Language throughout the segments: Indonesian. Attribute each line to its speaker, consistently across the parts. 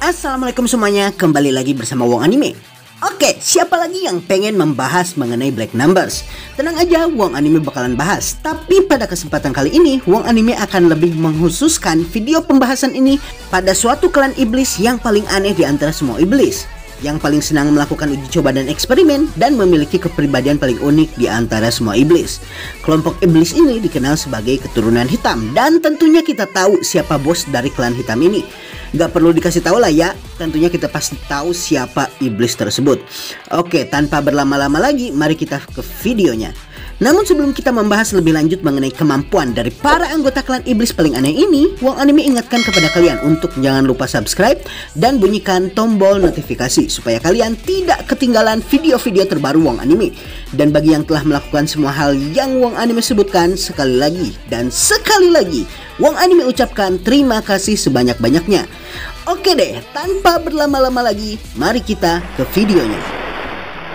Speaker 1: Assalamualaikum semuanya, kembali lagi bersama Wong Anime. Oke, siapa lagi yang pengen membahas mengenai Black Numbers? Tenang aja, Wong Anime bakalan bahas. Tapi pada kesempatan kali ini, Wong Anime akan lebih mengkhususkan video pembahasan ini pada suatu klan iblis yang paling aneh di antara semua iblis, yang paling senang melakukan uji coba dan eksperimen, dan memiliki kepribadian paling unik di antara semua iblis. Kelompok iblis ini dikenal sebagai keturunan hitam, dan tentunya kita tahu siapa bos dari klan hitam ini. Gak perlu dikasih tahu lah ya, tentunya kita pasti tahu siapa iblis tersebut. Oke, tanpa berlama-lama lagi, mari kita ke videonya. Namun sebelum kita membahas lebih lanjut mengenai kemampuan dari para anggota klan iblis paling aneh ini, Wong Anime ingatkan kepada kalian untuk jangan lupa subscribe dan bunyikan tombol notifikasi supaya kalian tidak ketinggalan video-video terbaru Wong Anime. Dan bagi yang telah melakukan semua hal yang Wong Anime sebutkan, sekali lagi dan sekali lagi Wong Anime ucapkan terima kasih sebanyak-banyaknya. Oke deh, tanpa berlama-lama lagi, mari kita ke videonya.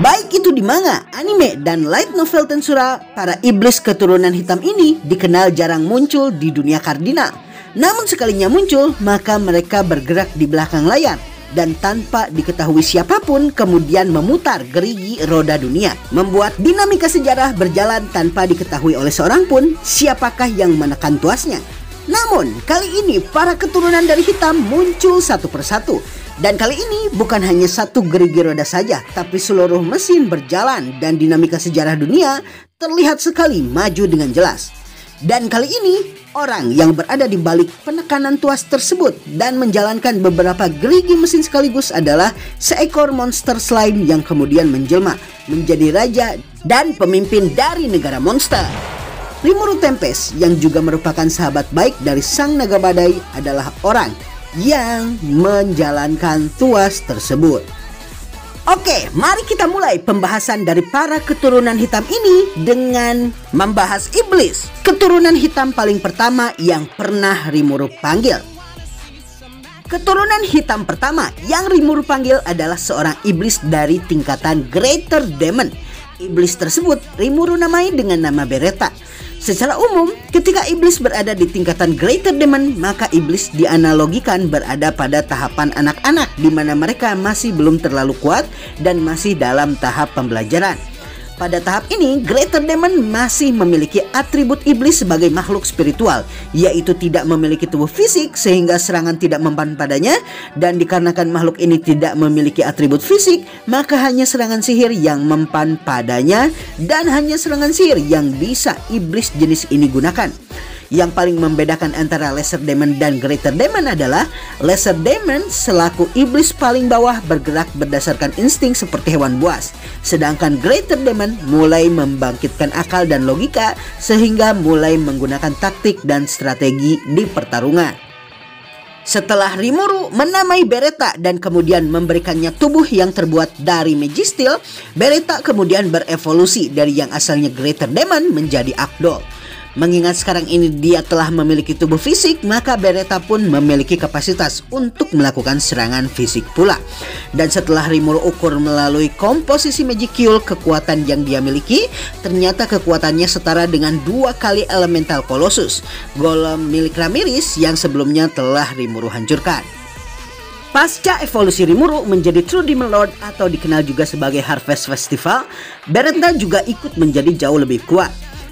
Speaker 1: Baik itu di manga, anime, dan light novel Tensura, para iblis keturunan hitam ini dikenal jarang muncul di dunia kardinal. Namun sekalinya muncul, maka mereka bergerak di belakang layar dan tanpa diketahui siapapun kemudian memutar gerigi roda dunia, membuat dinamika sejarah berjalan tanpa diketahui oleh seorang pun siapakah yang menekan tuasnya. Namun kali ini para keturunan dari hitam muncul satu persatu. Dan kali ini bukan hanya satu gerigi roda saja, tapi seluruh mesin berjalan dan dinamika sejarah dunia terlihat sekali maju dengan jelas. Dan kali ini orang yang berada di balik penekanan tuas tersebut dan menjalankan beberapa gerigi mesin sekaligus adalah seekor monster slime yang kemudian menjelma menjadi raja dan pemimpin dari negara monster. Rimuru Tempest yang juga merupakan sahabat baik dari sang naga badai adalah orang yang menjalankan tuas tersebut. Oke, mari kita mulai pembahasan dari para keturunan hitam ini dengan membahas iblis keturunan hitam paling pertama yang pernah Rimuru panggil. Keturunan hitam pertama yang Rimuru panggil adalah seorang iblis dari tingkatan Greater Demon. Iblis tersebut Rimuru namai dengan nama Beretta. Secara umum, ketika iblis berada di tingkatan Greater Demon, maka iblis dianalogikan berada pada tahapan anak-anak di mana mereka masih belum terlalu kuat dan masih dalam tahap pembelajaran. Pada tahap ini, Greater Demon masih memiliki atribut iblis sebagai makhluk spiritual, yaitu tidak memiliki tubuh fisik sehingga serangan tidak mempan padanya, dan dikarenakan makhluk ini tidak memiliki atribut fisik, maka hanya serangan sihir yang mempan padanya dan hanya serangan sihir yang bisa iblis jenis ini gunakan. Yang paling membedakan antara Lesser Demon dan Greater Demon adalah Lesser Demon selaku iblis paling bawah bergerak berdasarkan insting seperti hewan buas, sedangkan Greater Demon mulai membangkitkan akal dan logika sehingga mulai menggunakan taktik dan strategi di pertarungan. Setelah Rimuru menamai Beretta dan kemudian memberikannya tubuh yang terbuat dari Megisteel, Beretta kemudian berevolusi dari yang asalnya Greater Demon menjadi Akdol. Mengingat sekarang ini dia telah memiliki tubuh fisik, maka Beretta pun memiliki kapasitas untuk melakukan serangan fisik pula. Dan setelah Rimuru ukur melalui komposisi Magicule kekuatan yang dia miliki, ternyata kekuatannya setara dengan 2 kali Elemental Colossus, Golem milik Ramiris yang sebelumnya telah Rimuru hancurkan. Pasca evolusi Rimuru menjadi True Demon Lord atau dikenal juga sebagai Harvest Festival, Beretta juga ikut menjadi jauh lebih kuat.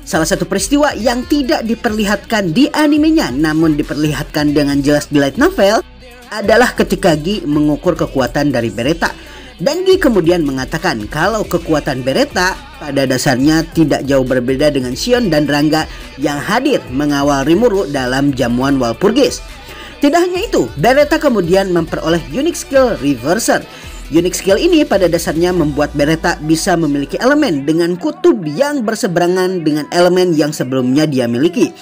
Speaker 1: Salah satu peristiwa yang tidak diperlihatkan di animenya namun diperlihatkan dengan jelas di light novel adalah ketika Gi mengukur kekuatan dari Beretta. Dan Gi kemudian mengatakan kalau kekuatan Beretta pada dasarnya tidak jauh berbeda dengan Xion dan Rangga yang hadir mengawal Rimuru dalam jamuan Walpurgis. Tidak hanya itu, Beretta kemudian memperoleh unique skill Reverser. Unique skill ini pada dasarnya membuat Beretta bisa memiliki elemen dengan kutub yang berseberangan dengan elemen yang sebelumnya dia miliki.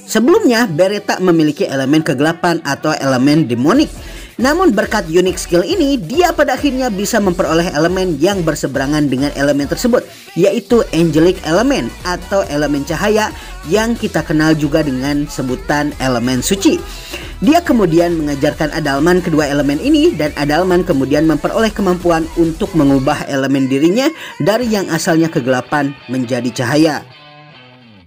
Speaker 1: Sebelumnya Beretta memiliki elemen kegelapan atau elemen demonik. Namun berkat unique skill ini, dia pada akhirnya bisa memperoleh elemen yang berseberangan dengan elemen tersebut, yaitu angelic element atau elemen cahaya yang kita kenal juga dengan sebutan elemen suci. Dia kemudian mengajarkan Adalman kedua elemen ini dan Adalman kemudian memperoleh kemampuan untuk mengubah elemen dirinya dari yang asalnya kegelapan menjadi cahaya.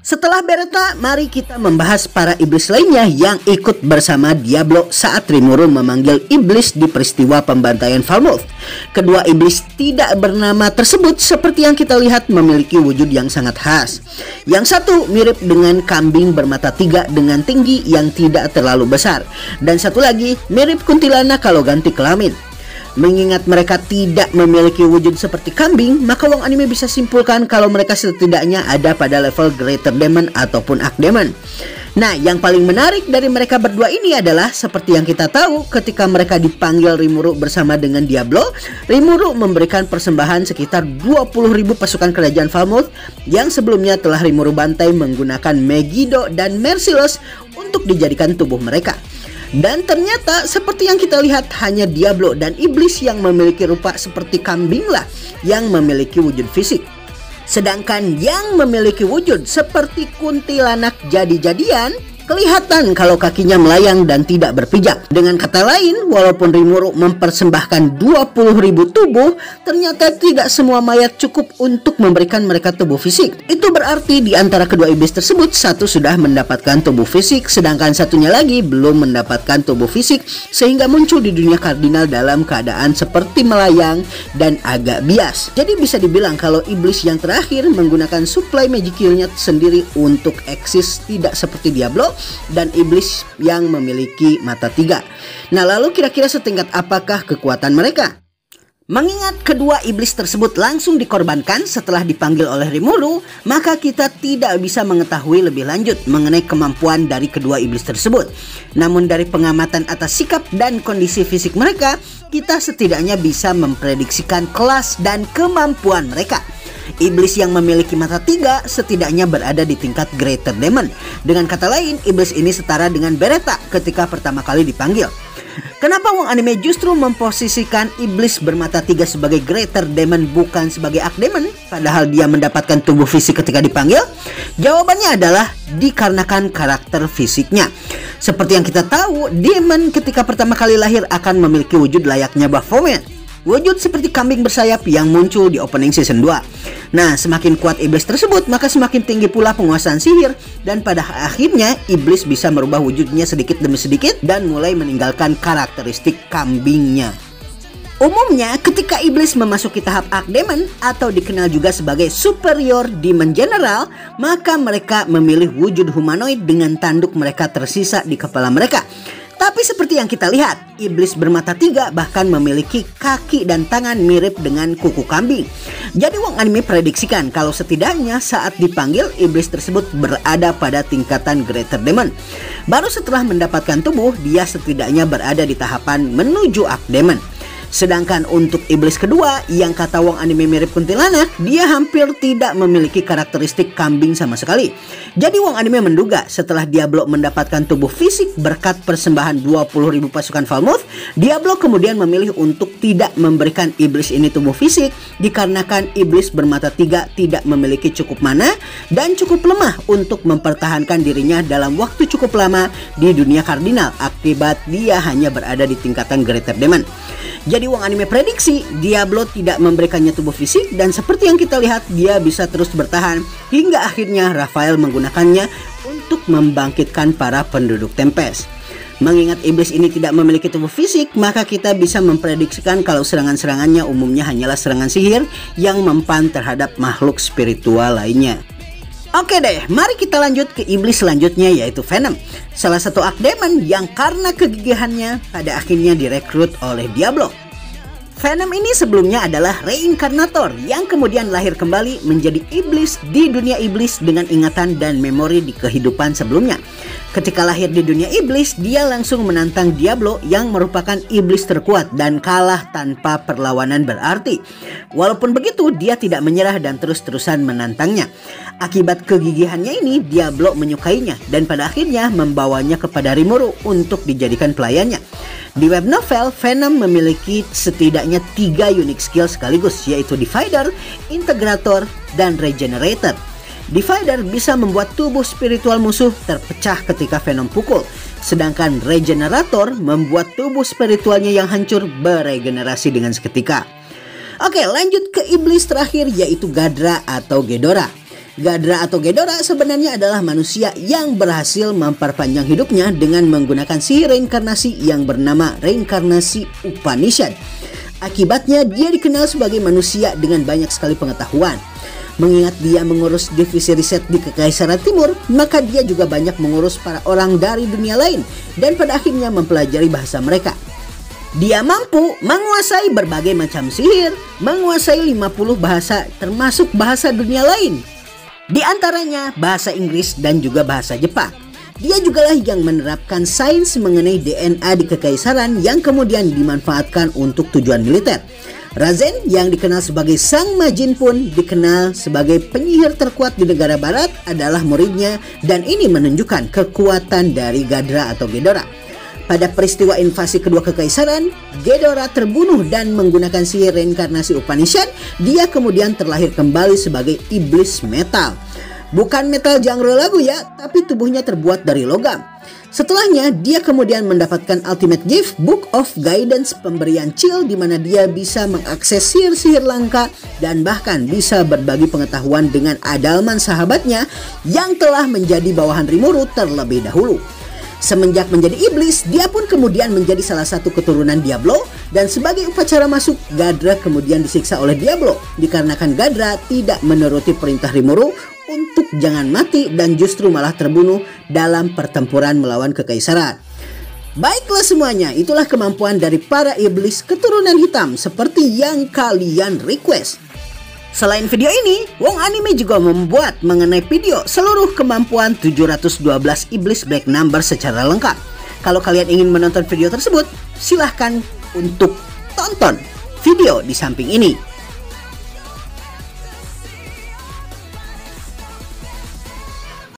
Speaker 1: Setelah Beretta, mari kita membahas para iblis lainnya yang ikut bersama Diablo saat Rimuru memanggil iblis di peristiwa pembantaian Falmouth. Kedua iblis tidak bernama tersebut seperti yang kita lihat memiliki wujud yang sangat khas. Yang satu mirip dengan kambing bermata 3 dengan tinggi yang tidak terlalu besar. Dan satu lagi mirip kuntilanak kalau ganti kelamin. Mengingat mereka tidak memiliki wujud seperti kambing, maka Wong Anime bisa simpulkan kalau mereka setidaknya ada pada level Greater Demon ataupun Archdemon. Nah, yang paling menarik dari mereka berdua ini adalah seperti yang kita tahu, ketika mereka dipanggil Rimuru bersama dengan Diablo, Rimuru memberikan persembahan sekitar 20.000 pasukan kerajaan Falmouth yang sebelumnya telah Rimuru bantai menggunakan Megiddo dan Merciless untuk dijadikan tubuh mereka. Dan ternyata seperti yang kita lihat, hanya Diablo dan iblis yang memiliki rupa seperti kambing lah yang memiliki wujud fisik. Sedangkan yang memiliki wujud seperti kuntilanak jadi-jadian kelihatan kalau kakinya melayang dan tidak berpijak. Dengan kata lain, walaupun Rimuru mempersembahkan 20.000 tubuh, ternyata tidak semua mayat cukup untuk memberikan mereka tubuh fisik. Itu berarti di antara kedua iblis tersebut, satu sudah mendapatkan tubuh fisik, sedangkan satunya lagi belum mendapatkan tubuh fisik, sehingga muncul di dunia kardinal dalam keadaan seperti melayang dan agak bias. Jadi bisa dibilang kalau iblis yang terakhir menggunakan supply magic skill-nya sendiri untuk eksis, tidak seperti Diablo dan iblis yang memiliki mata 3. Nah, lalu kira-kira setingkat apakah kekuatan mereka? Mengingat kedua iblis tersebut langsung dikorbankan setelah dipanggil oleh Rimuru, maka kita tidak bisa mengetahui lebih lanjut mengenai kemampuan dari kedua iblis tersebut. Namun dari pengamatan atas sikap dan kondisi fisik mereka, kita setidaknya bisa memprediksikan kelas dan kemampuan mereka. Iblis yang memiliki mata 3 setidaknya berada di tingkat Greater Demon. Dengan kata lain, iblis ini setara dengan Beretta ketika pertama kali dipanggil. Kenapa Wong Anime justru memposisikan iblis bermata 3 sebagai Greater Demon bukan sebagai Archdemon, padahal dia mendapatkan tubuh fisik ketika dipanggil? Jawabannya adalah dikarenakan karakter fisiknya. Seperti yang kita tahu, Demon ketika pertama kali lahir akan memiliki wujud layaknya Baphomet, wujud seperti kambing bersayap yang muncul di opening season 2. Nah, semakin kuat iblis tersebut, maka semakin tinggi pula penguasaan sihir. Dan pada akhirnya, iblis bisa merubah wujudnya sedikit demi sedikit dan mulai meninggalkan karakteristik kambingnya. Umumnya, ketika iblis memasuki tahap Archdemon atau dikenal juga sebagai Superior Demon General, maka mereka memilih wujud humanoid dengan tanduk mereka tersisa di kepala mereka. Tapi seperti yang kita lihat, iblis bermata 3 bahkan memiliki kaki dan tangan mirip dengan kuku kambing. Jadi Wong Anime prediksikan kalau setidaknya saat dipanggil, iblis tersebut berada pada tingkatan Greater Demon. Baru setelah mendapatkan tubuh, dia setidaknya berada di tahapan menuju Archdemon. Sedangkan untuk iblis kedua yang kata Wong Anime mirip kuntilanak, dia hampir tidak memiliki karakteristik kambing sama sekali. Jadi Wong Anime menduga setelah Diablo mendapatkan tubuh fisik berkat persembahan 20.000 pasukan Falmouth, Diablo kemudian memilih untuk tidak memberikan iblis ini tubuh fisik dikarenakan iblis bermata 3 tidak memiliki cukup mana dan cukup lemah untuk mempertahankan dirinya dalam waktu cukup lama di dunia kardinal akibat dia hanya berada di tingkatan Greater Demon. Jadi Wong Anime prediksi Diablo tidak memberikannya tubuh fisik dan seperti yang kita lihat dia bisa terus bertahan hingga akhirnya Raphael menggunakannya untuk membangkitkan para penduduk Tempest. Mengingat iblis ini tidak memiliki tubuh fisik, maka kita bisa memprediksikan kalau serangan-serangannya umumnya hanyalah serangan sihir yang mempan terhadap makhluk spiritual lainnya. Oke deh, mari kita lanjut ke iblis selanjutnya yaitu Venom. Salah satu Archdemon yang karena kegigihannya pada akhirnya direkrut oleh Diablo. Venom ini sebelumnya adalah reinkarnator yang kemudian lahir kembali menjadi iblis di dunia iblis dengan ingatan dan memori di kehidupan sebelumnya. Ketika lahir di dunia iblis, dia langsung menantang Diablo yang merupakan iblis terkuat dan kalah tanpa perlawanan berarti. Walaupun begitu, dia tidak menyerah dan terus-terusan menantangnya. Akibat kegigihannya ini, Diablo menyukainya dan pada akhirnya membawanya kepada Rimuru untuk dijadikan pelayannya. Di web novel, Venom memiliki setidaknya 3 unique skill sekaligus, yaitu Divider, Integrator, dan Regenerator. Divider bisa membuat tubuh spiritual musuh terpecah ketika Venom pukul, sedangkan Regenerator membuat tubuh spiritualnya yang hancur beregenerasi dengan seketika. Oke, lanjut ke iblis terakhir yaitu Ghidorah atau Ghidorah. Ghidorah atau Ghidorah sebenarnya adalah manusia yang berhasil memperpanjang hidupnya dengan menggunakan sihir reinkarnasi yang bernama reinkarnasi Upanishad. Akibatnya dia dikenal sebagai manusia dengan banyak sekali pengetahuan. Mengingat dia mengurus divisi riset di Kekaisaran Timur, maka dia juga banyak mengurus para orang dari dunia lain dan pada akhirnya mempelajari bahasa mereka. Dia mampu menguasai berbagai macam sihir, menguasai 50 bahasa termasuk bahasa dunia lain. Di antaranya bahasa Inggris dan juga bahasa Jepang. Dia jugalah yang menerapkan sains mengenai DNA di Kekaisaran yang kemudian dimanfaatkan untuk tujuan militer. Razen yang dikenal sebagai Sang Majin pun dikenal sebagai penyihir terkuat di negara barat adalah muridnya dan ini menunjukkan kekuatan dari Ghidorah atau Ghidorah. Pada peristiwa invasi kedua Kekaisaran, Ghidorah terbunuh dan menggunakan sihir reinkarnasi Upanishad, dia kemudian terlahir kembali sebagai iblis metal. Bukan metal genre lagu ya, tapi tubuhnya terbuat dari logam. Setelahnya, dia kemudian mendapatkan Ultimate Gift, Book of Guidance, pemberian Chill di mana dia bisa mengakses sihir-sihir langka dan bahkan bisa berbagi pengetahuan dengan Adalman sahabatnya yang telah menjadi bawahan Rimuru terlebih dahulu. Semenjak menjadi iblis, dia pun kemudian menjadi salah satu keturunan Diablo dan sebagai upacara masuk, Ghidorah kemudian disiksa oleh Diablo dikarenakan Ghidorah tidak menuruti perintah Rimuru untuk jangan mati dan justru malah terbunuh dalam pertempuran melawan Kekaisaran. Baiklah semuanya, itulah kemampuan dari para iblis keturunan hitam seperti yang kalian request. Selain video ini, Wong Anime juga membuat mengenai video seluruh kemampuan 712 iblis black number secara lengkap. Kalau kalian ingin menonton video tersebut, silahkan untuk tonton video di samping ini.